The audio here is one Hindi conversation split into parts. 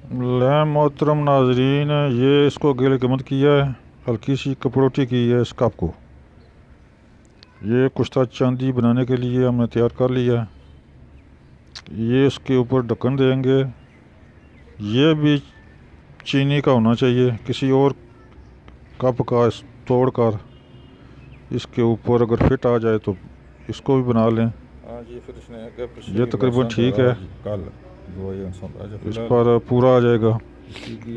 मोहतरम नाजरीन, ये इसको गिल मत किया है, हल्की सी कपड़ोटी की है इस कप को। ये कुश्ता चांदी बनाने के लिए हमने तैयार कर लिया है। ये इसके ऊपर ढक्कन देंगे। ये भी चीनी का होना चाहिए, किसी और कप का तोड़ कर इसके ऊपर अगर फिट आ जाए तो इसको भी बना लें। हाँ जी, फिर इसने ये तकरीबन ठीक है, इस पर पूरा आ जाएगा।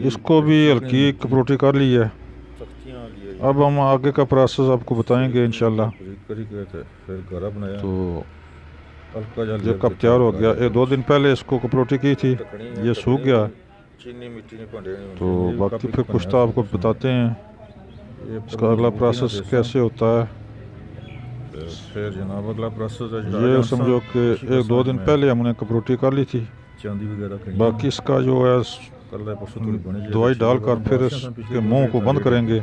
इसको भी हल्की कपड़ोटी कर ली है। अब हम आगे का प्रोसेस आपको बताएंगे इंशाल्लाह। तो ये कप तैयार हो गया, 1-2 दिन पहले इसको कपड़ोटी की थी, ये सूख गया। तो बाकी फिर कुश्ता आपको बताते हैं इसका अगला प्रोसेस कैसे होता है। फिर जनाब अगला प्रोसेस है, ये समझो कि 1-2 दिन पहले हमने कपड़ोटी कर ली थी। बाकी इसका जो है दवाई डालकर फिर इसके मुंह को बंद करेंगे।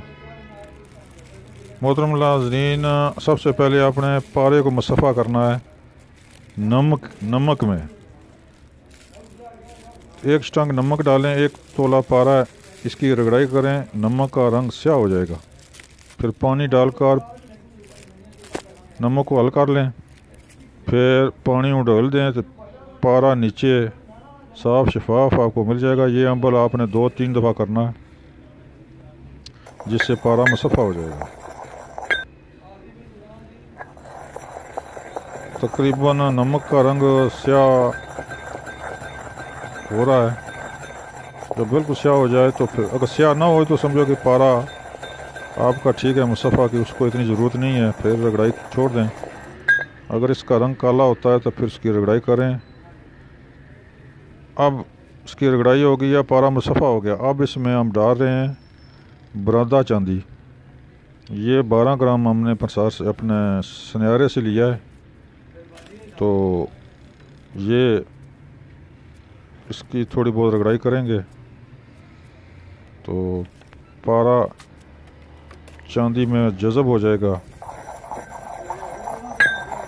मोहतरम नाज़रीन, सबसे पहले आपने पारे को मुसफ़ा करना है नमक में। 1 स्टंग नमक डालें, 1 तोला पारा है, इसकी रगड़ाई करें, नमक का रंग स्याह हो जाएगा। फिर पानी डालकर नमक को हल कर लें, फिर पानी उड़ेल दें तो पारा नीचे साफ़ शफाफ आपको मिल जाएगा। ये अम्बल आपने 2-3 दफ़ा करना है, जिससे पारा मुसफ़ा हो जाएगा। तकरीबन नमक का रंग स्याह हो रहा है। जब बिल्कुल स्याह हो जाए तो फिर, अगर स्याह ना हो तो समझो कि पारा आपका ठीक है मुसफ़ा की, उसको इतनी ज़रूरत नहीं है, फिर रगड़ाई छोड़ दें। अगर इसका रंग काला होता है तो फिर इसकी रगड़ाई करें। अब इसकी रगड़ाई हो गई या पारा मुसफ़ा हो गया। अब इसमें हम डाल रहे हैं बरादा चांदी। ये 12 ग्राम हमने प्रसार से अपने सुनहरे से लिया है। तो ये इसकी थोड़ी बहुत रगड़ाई करेंगे तो पारा चांदी में जज़ब हो जाएगा।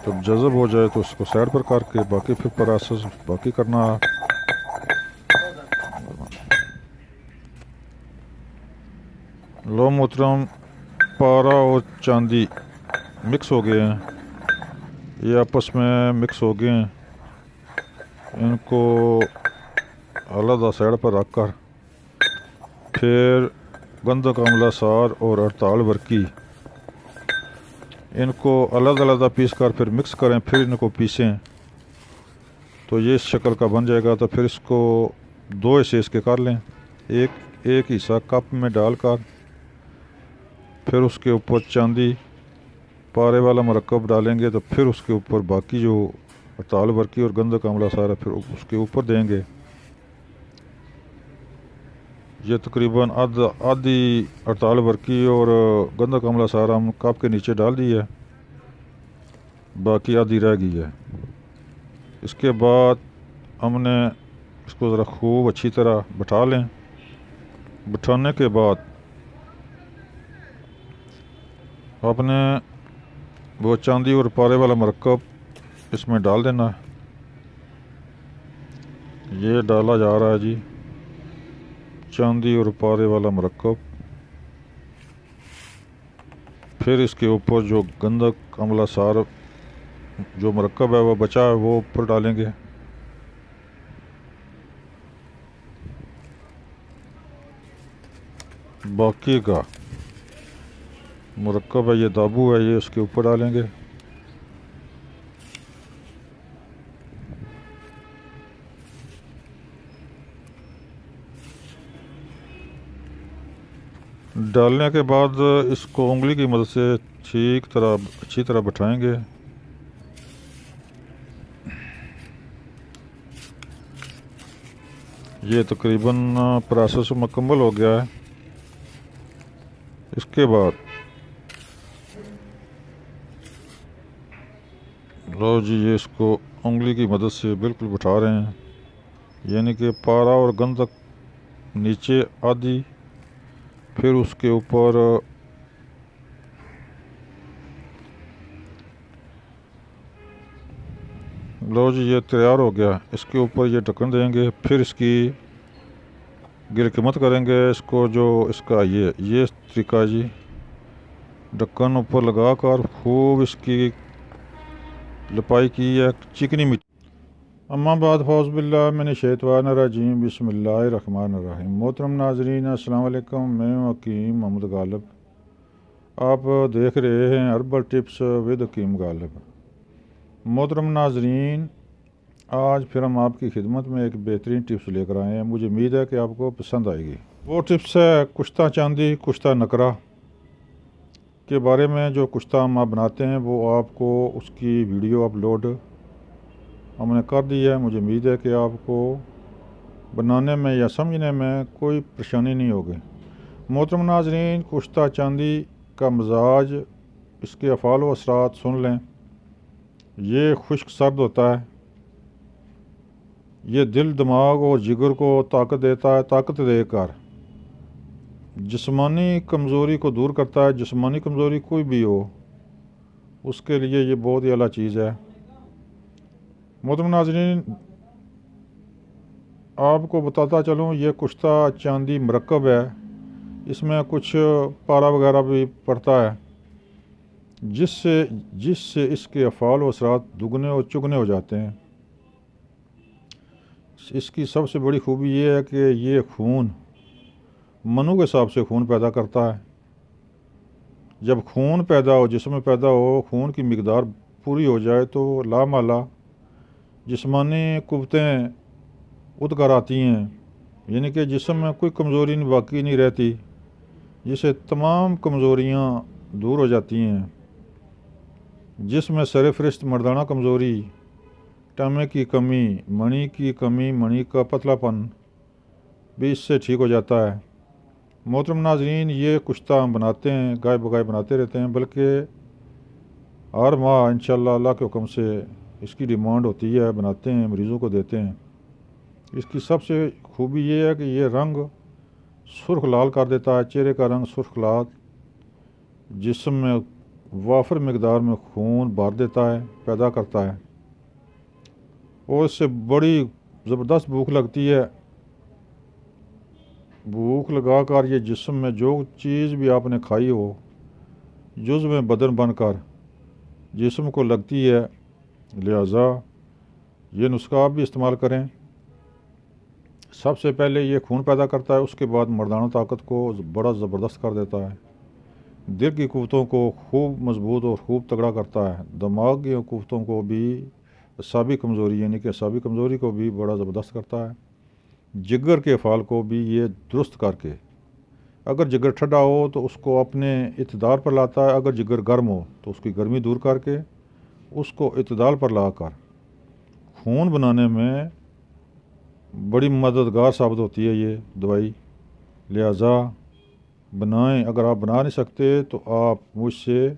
जब जज़ब हो जाए तो उसको साइड पर करके बाकी फिर प्रोसेस बाकी करना है। लो मोहतरम, पारा और चांदी मिक्स हो गए हैं, ये आपस में मिक्स हो गए हैं। इनको अलग साइड पर रख कर फिर गंधक अमला सार और हड़ताल वर्की इनको अलग अलग पीस कर फिर मिक्स करें, फिर इनको पीसें तो ये इस शक्ल का बन जाएगा। तो फिर इसको 2 हिस्से इसके कर लें, एक हिस्सा कप में डालकर फिर उसके ऊपर चांदी पारे वाला मरकब डालेंगे, तो फिर उसके ऊपर बाकी जो हड़ताल वर्की और गंधक अमला सारा फिर उसके ऊपर देंगे। ये तकरीबन आधी हड़ताल वर्की और गंधक अमला सारा हम कप के नीचे डाल दी है, बाकी आधी रह गई है। इसके बाद हमने इसको ज़रा खूब अच्छी तरह बिठा लें। बिठाने के बाद आपने वो चांदी और पारे वाला मरकब इसमें डाल देना है। ये डाला जा रहा है जी, चांदी और पारे वाला मरकब। फिर इसके ऊपर जो गंधक अमला सार जो मरकब है वो बचा है वो ऊपर डालेंगे। बाकी का मरकब है, ये दाबू है, ये उसके ऊपर डालेंगे। डालने के बाद इसको उंगली की मदद से अच्छी तरह बिठाएंगे। ये तकरीबन प्रोसेस मुकम्मल हो गया है। इसके बाद लो जी, ये इसको उंगली की मदद से बिल्कुल बिठा रहे हैं, यानी कि पारा और गंधक नीचे आधी, फिर उसके ऊपर लो जी ये तैयार हो गया। इसके ऊपर ये ढक्कन देंगे, फिर इसकी गिल के मत करेंगे इसको। जो इसका ये तरीका जी, ढक्कन ऊपर लगा कर खूब इसकी लपाई की है चिकनी मिर्च। अम्मा बाद फौज़बिल्लाह मिन शैतानिर रजीम बिस्मिल्लाहिर्रहमानिर्रहीम। मोहतरम नाजरीन अस्सलाम वालेकुम, मैं हकीम मोहम्मद गालिब। आप देख रहे हैं हर्बल टिप्स विद हकीम गालिब। मोहतरम नाजरीन, आज फिर हम आपकी खिदमत में एक बेहतरीन टिप्स लेकर आए हैं। मुझे उम्मीद है कि आपको पसंद आएगी। वो टिप्स है कुश्ता चांदी कुश्ता नकरा के बारे में। जो कुश्ता हम आप बनाते हैं वो आपको उसकी वीडियो अपलोड हमने कर दी है। मुझे उम्मीद है कि आपको बनाने में या समझने में कोई परेशानी नहीं होगी। मोहतरम नाजरीन, कुश्ता चांदी का मजाज, इसके अफ़ाल व असरात सुन लें। ये खुश्क सर्द होता है। ये दिल, दिमाग और जिगर को ताकत देता है। ताकत देकर जिस्मानी कमज़ोरी को दूर करता है। जिस्मानी कमज़ोरी कोई भी हो उसके लिए ये बहुत ही आला चीज़ है। मोहतरम नाज़रीन, आपको बताता चलूँ, ये कुश्ता चांदी मरकब है। इसमें कुछ पारा वगैरह भी पड़ता है जिससे इसके अफ़ाल व असरात दुगने और चुगने हो जाते हैं। इसकी सबसे बड़ी खूबी ये है कि ये खून मनु के हिसाब से खून पैदा करता है। जब खून पैदा हो, जिस्म में पैदा हो, खून की मिकदार पूरी हो जाए तो लामाला जिस्मानी कुव्वतें उतर आती हैं, यानी कि जिस्म में कोई कमज़ोरी बाकी नहीं रहती, जिससे तमाम कमज़ोरियाँ दूर हो जाती हैं। जिसमें सरफ़हरिस्त मर्दाना कमज़ोरी, टामे की कमी, मणि की कमी, मणि का पतलापन भी इससे ठीक हो जाता है। मोहतरम नाज़रीन, ये कुश्ता हम बनाते हैं, गाय बगाए बनाते रहते हैं, बल्कि हर माह इंशाअल्लाह अल्लाह के हुक्म से इसकी डिमांड होती है, बनाते हैं, मरीज़ों को देते हैं। इसकी सबसे खूबी ये है कि ये रंग सुर्ख लाल कर देता है। चेहरे का रंग सुर्ख लाल, जिस्म में वाफर मकदार में खून भर देता है, पैदा करता है, और इससे बड़ी ज़बरदस्त भूख लगती है। भूख लगा कर ये जिस्म में जो चीज़ भी आपने खाई हो, जुज़ में बदन बनकर जिस्म को लगती है। लिहाजा ये नुस्खा आप भी इस्तेमाल करें। सबसे पहले ये खून पैदा करता है, उसके बाद मर्दाना ताकत को बड़ा ज़बरदस्त कर देता है। दिल की कुव्वतों को खूब मजबूत और खूब तगड़ा करता है। दिमाग की कुव्वतों को भी, असाबी कमज़ोरी यानी कि असाबी कमज़ोरी को भी बड़ा ज़बरदस्त करता है। जिगर के अफ़ाल को भी ये दुरुस्त करके, अगर जिगर ठंडा हो तो उसको अपने इत्दाल पर लाता है, अगर जिगर गर्म हो तो उसकी गर्मी दूर करके उसको इत्दाल पर लाकर खून बनाने में बड़ी मददगार साबित होती है ये दवाई। लिहाजा बनाएं। अगर आप बना नहीं सकते तो आप मुझसे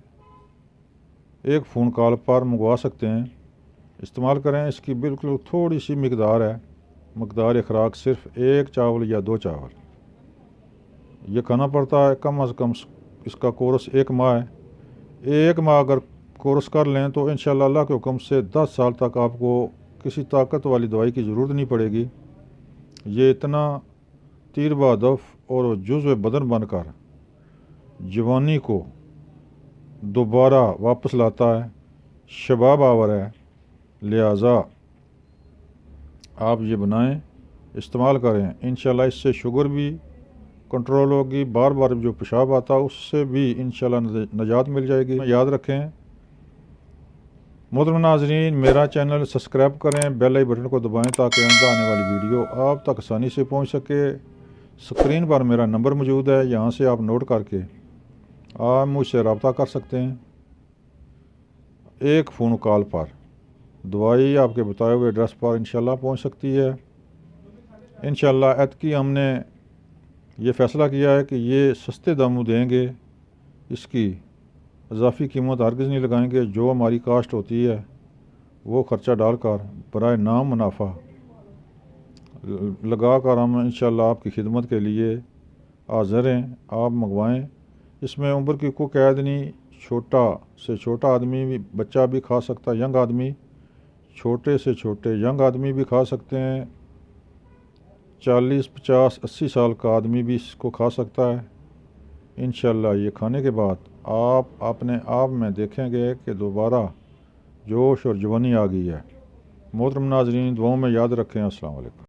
एक फ़ोन कॉल पर मंगवा सकते हैं। इस्तेमाल करें। इसकी बिल्कुल थोड़ी सी मकदार है। मकदार खुराक सिर्फ 1 चावल या 2 चावल ये खाना पड़ता है। कम अज़ कम इसका कोर्स 1 माह है। 1 माह अगर कोर्स कर लें तो इंशाअल्लाह अल्लाह के हुक्म से 10 साल तक आपको किसी ताकत वाली दवाई की ज़रूरत नहीं पड़ेगी। ये इतना तीर बहदफ और जुज़्व बदन बनकर जवानी को दोबारा वापस लाता है, शबाब आवर है। लिहाजा आप ये बनाएं, इस्तेमाल करें। इंशाल्लाह इससे शुगर भी कंट्रोल होगी। बार बार जो पेशाब आता है उससे भी इंशाल्लाह निजात मिल जाएगी। याद रखें मोहतरम नाज़रीन, मेरा चैनल सब्सक्राइब करें, बेल आई बटन को दबाएं ताकि आइंदा आने वाली वीडियो आप तक आसानी से पहुंच सके। स्क्रीन पर मेरा नंबर मौजूद है, यहाँ से आप नोट करके आप मुझसे रब्ता कर सकते हैं। एक फ़ोन कॉल पर दवाई आपके बताए हुए एड्रेस पर इंशाल्लाह पहुंच सकती है। इंशाल्लाह एतकी हमने ये फ़ैसला किया है कि ये सस्ते दामों देंगे, इसकी इजाफ़ी कीमत हरगिज़ नहीं लगाएंगे। जो हमारी कास्ट होती है वो ख़र्चा डालकर बराए नाम मुनाफा लगा कर हम इंशाल्लाह आपकी खिदमत के लिए हाज़िर हैं। आप मंगवाएं। इसमें उम्र की कोई कैद नहीं। छोटा से छोटा आदमी भी, बच्चा भी खा सकता है, यंग आदमी, छोटे से छोटे यंग आदमी भी खा सकते हैं। 40, 50, 80 साल का आदमी भी इसको खा सकता है। इंशाल्लाह ये खाने के बाद आप अपने आप में देखेंगे कि दोबारा जोश और जवानी आ गई है। मोहतरम नाज़रीन, दुआओं में याद रखें। अस्सलाम वालेकुम।